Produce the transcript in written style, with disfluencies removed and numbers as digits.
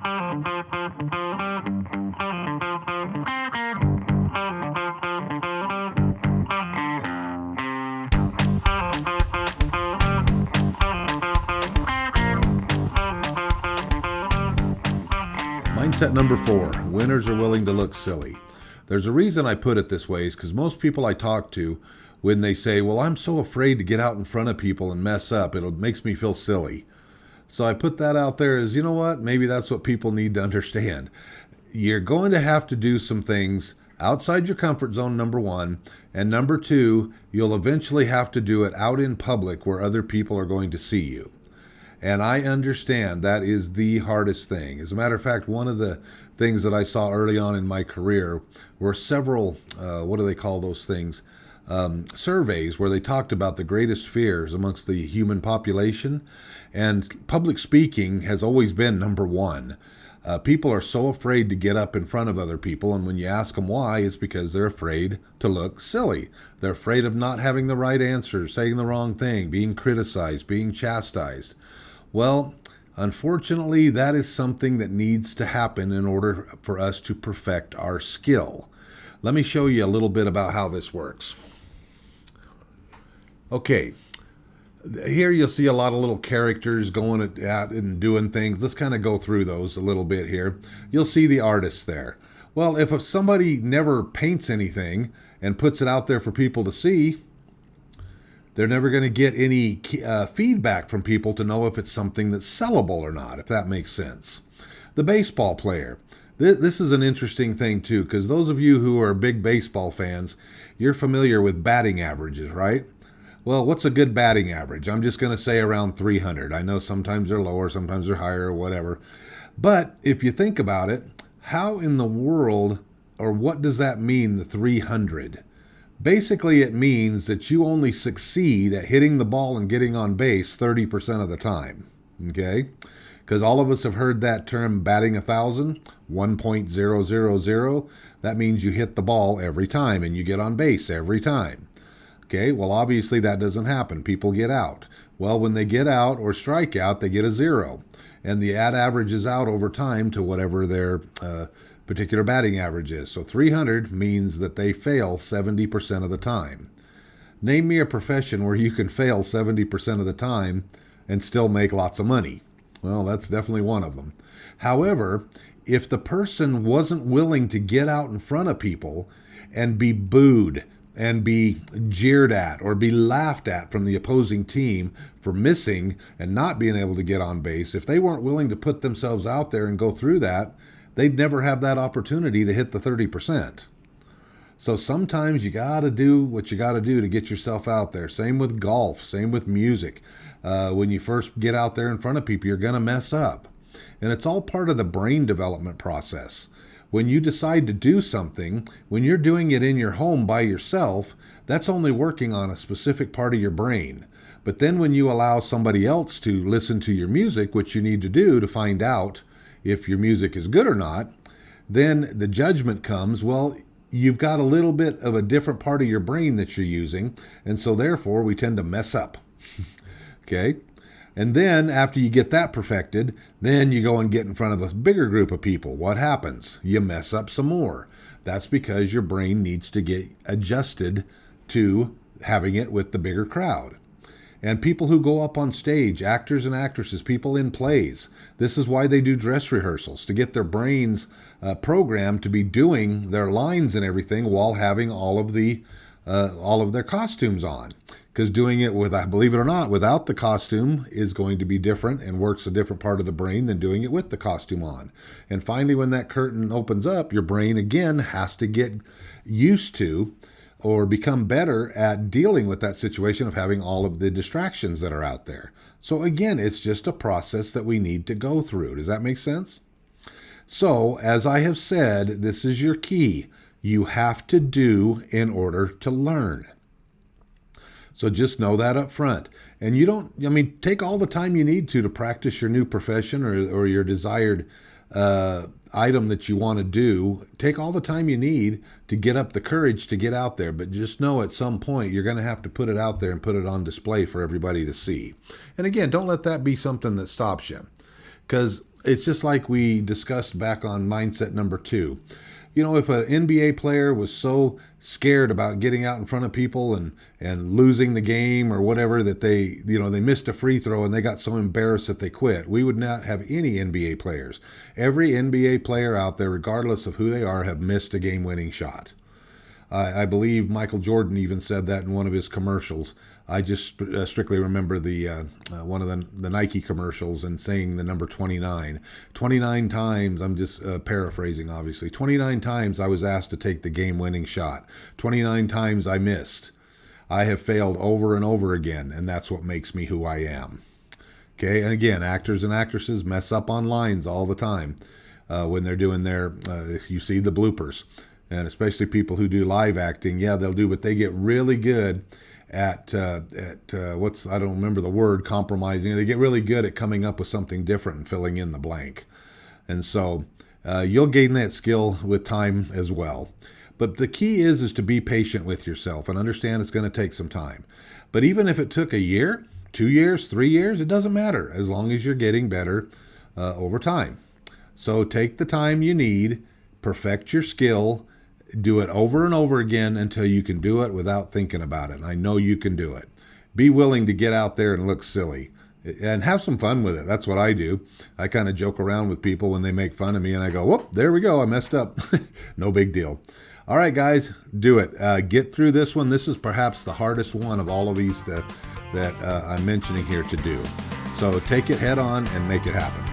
Mindset number 4, winners are willing to look silly. There's a reason I put it this way is because most people I talk to, when they say, well, I'm so afraid to get out in front of people and mess up, it makes me feel silly. So I put that out there as, you know what, maybe that's what people need to understand. You're going to have to do some things outside your comfort zone, number 1. And number 2, you'll eventually have to do it out in public where other people are going to see you. And I understand that is the hardest thing. As a matter of fact, one of the things that I saw early on in my career were several, what do they call those things? Surveys where they talked about the greatest fears amongst the human population. And public speaking has always been number 1. People are so afraid to get up in front of other people, and when you ask them why, it's because they're afraid to look silly. They're afraid of not having the right answer, saying the wrong thing, being criticized, being chastised. Well, unfortunately, that is something that needs to happen in order for us to perfect our skill. Let me show you a little bit about how this works. Okay, here you'll see a lot of little characters going at and doing things. Let's kind of go through those a little bit here. You'll see the artist there. Well, if somebody never paints anything and puts it out there for people to see, they're never going to get any feedback from people to know if it's something that's sellable or not, if that makes sense. The baseball player. This is an interesting thing, too, because those of you who are big baseball fans, you're familiar with batting averages, right? Well, what's a good batting average? I'm just going to say around 300. I know sometimes they're lower, sometimes they're higher, or whatever. But if you think about it, how in the world, or what does that mean, the 300? Basically, it means that you only succeed at hitting the ball and getting on base 30% of the time, okay? Because all of us have heard that term batting 1,000, 1.000. That means you hit the ball every time and you get on base every time. Okay, well, obviously that doesn't happen. People get out. Well, when they get out or strike out, they get a 0. And the averages out over time to whatever their particular batting average is. So 300 means that they fail 70% of the time. Name me a profession where you can fail 70% of the time and still make lots of money. Well, that's definitely one of them. However, if the person wasn't willing to get out in front of people and be booed and be jeered at or be laughed at from the opposing team for missing and not being able to get on base, if they weren't willing to put themselves out there and go through that, they'd never have that opportunity to hit the 30%. So sometimes you got to do what you got to do to get yourself out there. Same with golf, same with music. When you first get out there in front of people, you're going to mess up. And it's all part of the brain development process. When you decide to do something, when you're doing it in your home by yourself, that's only working on a specific part of your brain. But then when you allow somebody else to listen to your music, which you need to do to find out if your music is good or not, then the judgment comes, well, you've got a little bit of a different part of your brain that you're using, and so therefore we tend to mess up. Okay? And then after you get that perfected, then you go and get in front of a bigger group of people. What happens? You mess up some more. That's because your brain needs to get adjusted to having it with the bigger crowd. And people who go up on stage, actors and actresses, people in plays, this is why they do dress rehearsals, to get their brains programmed to be doing their lines and everything while having all of their costumes on. Because doing it believe it or not, without the costume is going to be different and works a different part of the brain than doing it with the costume on. And finally, when that curtain opens up, your brain again has to get used to or become better at dealing with that situation of having all of the distractions that are out there. So again, it's just a process that we need to go through. Does that make sense? So, as I have said, this is your key. You have to do in order to learn. So just know that up front. And take all the time you need to practice your new profession or your desired item that you want to do. Take all the time you need to get up the courage to get out there. But just know at some point you're going to have to put it out there and put it on display for everybody to see. And again, don't let that be something that stops you. Because it's just like we discussed back on mindset number 2. If an NBA player was so scared about getting out in front of people and losing the game or whatever that they missed a free throw and they got so embarrassed that they quit, we would not have any NBA players. Every NBA player out there, regardless of who they are, have missed a game-winning shot. I believe Michael Jordan even said that in one of his commercials. I just strictly remember the one of the Nike commercials and saying the number 29. 29 times, I'm just paraphrasing obviously, 29 times I was asked to take the game-winning shot. 29 times I missed. I have failed over and over again, and that's what makes me who I am. Okay, and again, actors and actresses mess up on lines all the time when they're doing their, you see the bloopers. And especially people who do live acting, yeah, they'll do, but they get really good at what's, I don't remember the word, compromising. They get really good at coming up with something different and filling in the blank. And so you'll gain that skill with time as well. But the key is to be patient with yourself and understand it's going to take some time. But even if it took a year, 2 years, 3 years, it doesn't matter as long as you're getting better over time. So take the time you need, perfect your skill, do it over and over again until you can do it without thinking about it. And I know you can do it. Be willing to get out there and look silly and have some fun with it. That's what I do. I kind of joke around with people when they make fun of me and I go, whoop, there we go. I messed up. No big deal. All right, guys, do it. Get through this one. This is perhaps the hardest one of all of these that I'm mentioning here to do. So take it head on and make it happen.